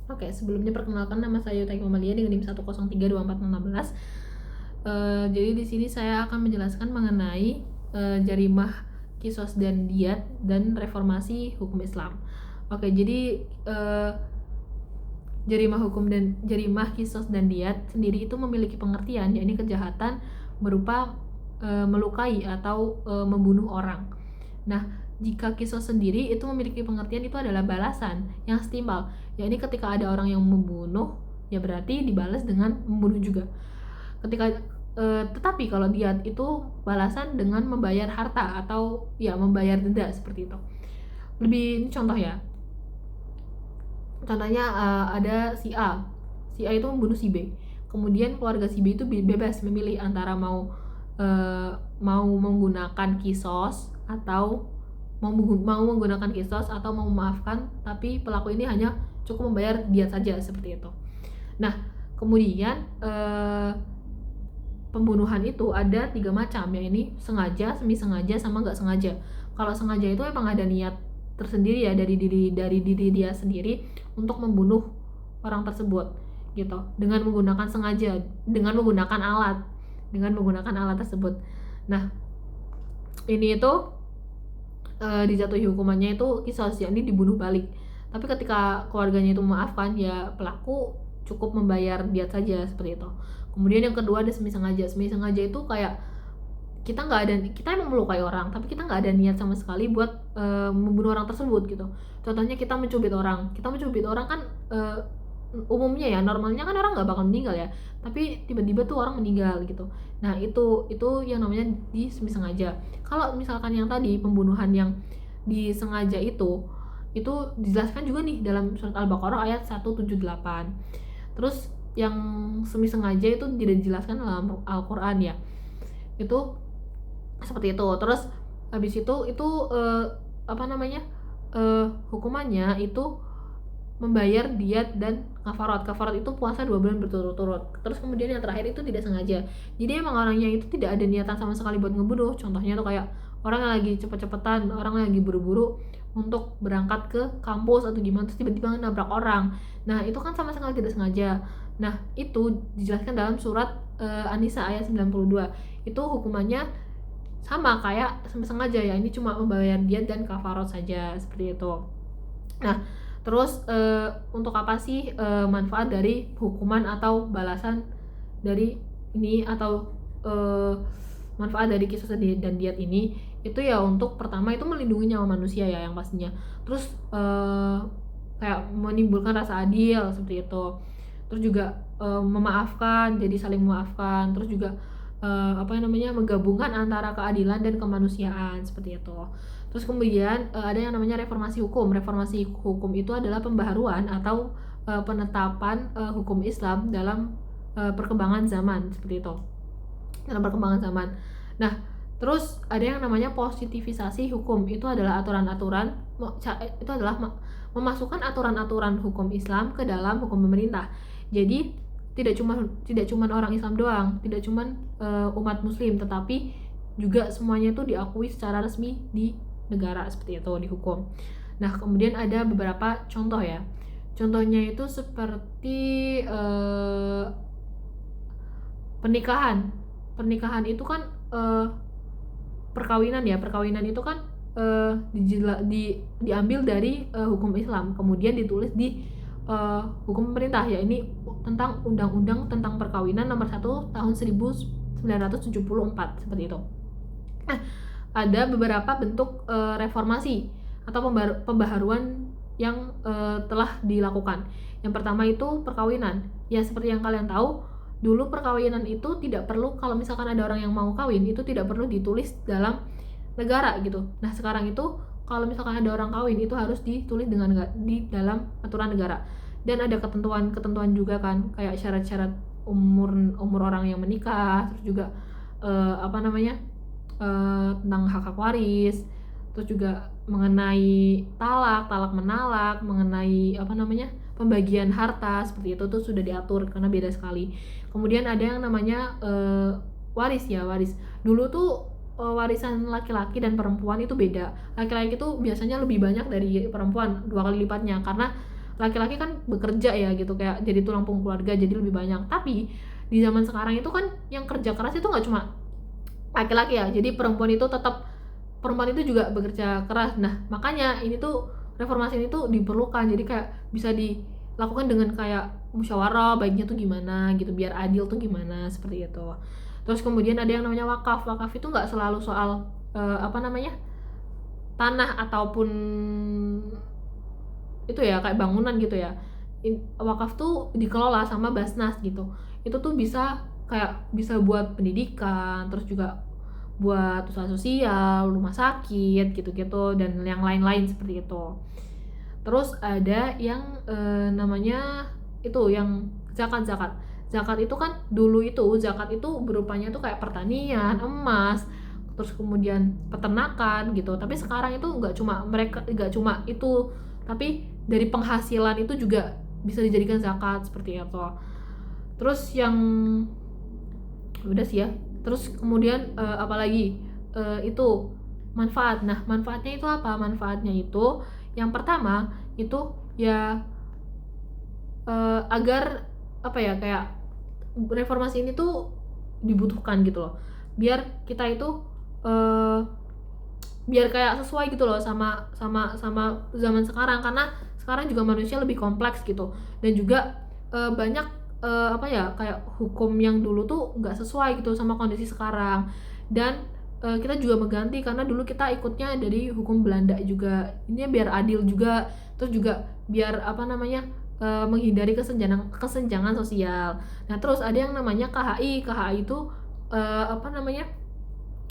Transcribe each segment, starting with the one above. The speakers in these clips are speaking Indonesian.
Oke, sebelumnya perkenalkan, nama saya Yuta Mamalia dengan NIM 1032416. Jadi di sini saya akan menjelaskan mengenai jarimah, kisos dan diat dan reformasi hukum Islam. Oke, jadi jarimah, kisos dan diat sendiri itu memiliki pengertian, yakni kejahatan berupa melukai atau membunuh orang. Nah, jika kisos sendiri itu memiliki pengertian itu adalah balasan yang setimpal, yakni ketika ada orang yang membunuh, ya berarti dibalas dengan membunuh juga. Tetapi kalau diat itu balasan dengan membayar harta atau ya membayar denda seperti itu. Ini contoh ya. Contohnya ada si A. Si A itu membunuh si B. Kemudian keluarga si B itu bebas memilih antara mau menggunakan kisos atau mau menggunakan kisos atau mau memaafkan, tapi pelaku ini hanya cukup membayar diat saja seperti itu. Nah, kemudian pembunuhan itu ada 3 macam, ya ini sengaja, semi sengaja, sama nggak sengaja. Kalau sengaja itu emang ada niat tersendiri ya dari diri dia sendiri untuk membunuh orang tersebut gitu, dengan menggunakan alat tersebut. Nah, ini itu dijatuhi hukumannya itu kisos, yakni dibunuh balik. Tapi ketika keluarganya itu memaafkan, ya pelaku cukup membayar diat saja seperti itu. Kemudian yang kedua ada semi sengaja. Semi sengaja itu kayak kita emang melukai orang, tapi kita nggak ada niat sama sekali buat membunuh orang tersebut gitu. Contohnya kita mencubit orang kan umumnya ya, normalnya kan orang nggak bakal meninggal ya, tapi tiba-tiba tuh orang meninggal gitu. Nah, itu yang namanya di semi sengaja. Kalau misalkan yang tadi pembunuhan yang disengaja itu dijelaskan juga nih dalam surat Al-Baqarah ayat 178. Terus yang semi sengaja itu tidak dijelaskan dalam Al-Qur'an ya. Itu seperti itu. Terus habis itu hukumannya itu membayar diat dan kafarat. Kafarat itu puasa 2 bulan berturut-turut. Terus kemudian yang terakhir itu tidak sengaja. Jadi emang orangnya itu tidak ada niatan sama sekali buat ngebunuh. Contohnya tuh kayak orang yang lagi cepet-cepetan, orang yang lagi buru-buru untuk berangkat ke kampus atau gimana, terus tiba-tiba nabrak orang. Nah, itu kan sama sekali tidak sengaja. Nah, itu dijelaskan dalam surat An-Nisa ayat 92. Itu hukumannya sama kayak sengaja ya, ini cuma membayar diat dan kafarat saja seperti itu. Nah, terus untuk apa sih manfaat dari hukuman atau balasan dari ini, atau manfaat dari kisos dan diat ini? Itu ya untuk pertama itu melindungi nyawa manusia ya yang pastinya. Terus kayak menimbulkan rasa adil seperti itu. Terus juga memaafkan, jadi saling memaafkan. Terus juga menggabungkan antara keadilan dan kemanusiaan seperti itu. Terus kemudian ada yang namanya reformasi hukum. Reformasi hukum itu adalah pembaharuan atau penetapan hukum Islam dalam perkembangan zaman seperti itu. Dalam perkembangan zaman. Nah, terus ada yang namanya positivisasi hukum. Itu adalah memasukkan aturan-aturan hukum Islam ke dalam hukum pemerintah. Jadi tidak cuma orang Islam doang, tidak cuma umat Muslim, tetapi juga semuanya itu diakui secara resmi di negara seperti itu, di hukum. Nah, kemudian ada beberapa contoh ya. Contohnya itu seperti pernikahan. Pernikahan itu kan perkawinan ya. Perkawinan itu kan diambil dari hukum Islam, kemudian ditulis di hukum pemerintah, ya ini tentang Undang-Undang tentang Perkawinan nomor 1 tahun 1974 seperti itu. Nah, ada beberapa bentuk reformasi atau pembaharuan yang telah dilakukan. Yang pertama itu perkawinan. Ya seperti yang kalian tahu, dulu perkawinan itu tidak perlu, kalau misalkan ada orang yang mau kawin itu tidak perlu ditulis dalam negara gitu. Nah, sekarang itu kalau misalkan ada orang kawin itu harus ditulis di dalam aturan negara. Dan ada ketentuan juga kan, kayak syarat-syarat umur orang yang menikah, terus juga tentang hak waris, terus juga mengenai talak menalak, mengenai pembagian harta seperti itu tuh sudah diatur karena beda sekali. Kemudian ada yang namanya waris. Dulu tuh warisan laki-laki dan perempuan itu beda. Laki-laki itu biasanya lebih banyak dari perempuan, 2 kali lipatnya, karena laki-laki kan bekerja ya gitu, kayak jadi tulang punggung keluarga, jadi lebih banyak. Tapi di zaman sekarang itu kan yang kerja keras itu nggak cuma laki-laki ya, jadi perempuan itu juga bekerja keras. Nah makanya ini tuh reformasi ini tuh diperlukan, jadi kayak bisa dilakukan dengan kayak musyawarah baiknya tuh gimana gitu, biar adil tuh gimana, seperti itu. Terus kemudian ada yang namanya wakaf. Wakaf itu nggak selalu soal tanah ataupun itu ya kayak bangunan gitu ya. Wakaf tuh dikelola sama Basnas gitu. Itu tuh bisa buat pendidikan, terus juga buat usaha sosial, rumah sakit gitu-gitu, dan yang lain-lain seperti itu. Terus ada yang namanya itu yang zakat. Zakat itu kan dulu itu zakat itu berupanya tuh kayak pertanian, emas, terus kemudian peternakan gitu. Tapi sekarang itu nggak cuma itu, tapi dari penghasilan itu juga bisa dijadikan zakat seperti itu. Terus yang udah sih ya. Terus kemudian apalagi itu manfaat. Nah manfaatnya itu apa? Manfaatnya itu yang pertama itu ya agar apa ya, kayak reformasi ini tuh dibutuhkan gitu loh, biar kita itu biar kayak sesuai gitu loh sama zaman sekarang, karena sekarang juga manusia lebih kompleks gitu, dan juga banyak apa ya, kayak hukum yang dulu tuh nggak sesuai gitu sama kondisi sekarang. Dan kita juga mengganti, karena dulu kita ikutnya dari hukum Belanda juga, ini biar adil juga, terus juga biar apa namanya, menghindari kesenjangan sosial. Nah terus ada yang namanya KHI itu apa namanya,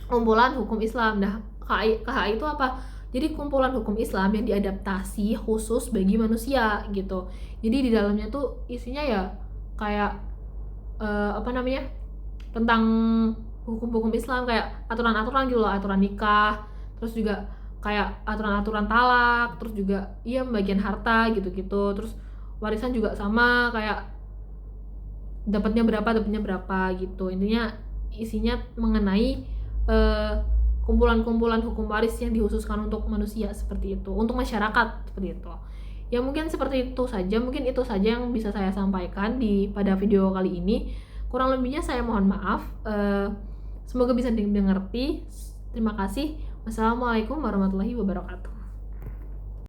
kumpulan hukum Islam. Nah KHI itu apa? Jadi kumpulan hukum Islam yang diadaptasi khusus bagi manusia gitu. Jadi di dalamnya tuh isinya ya kayak apa namanya, tentang hukum-hukum Islam, kayak aturan-aturan gitu loh, aturan nikah, terus juga kayak aturan-aturan talak, terus juga iya pembagian harta gitu-gitu. Terus warisan juga sama, kayak dapatnya berapa gitu. Intinya isinya mengenai kumpulan-kumpulan hukum waris yang dikhususkan untuk manusia seperti itu, untuk masyarakat seperti itu. Ya mungkin seperti itu saja, mungkin itu saja yang bisa saya sampaikan pada video kali ini. Kurang lebihnya saya mohon maaf. Semoga bisa dimengerti. Terima kasih. Wassalamualaikum warahmatullahi wabarakatuh.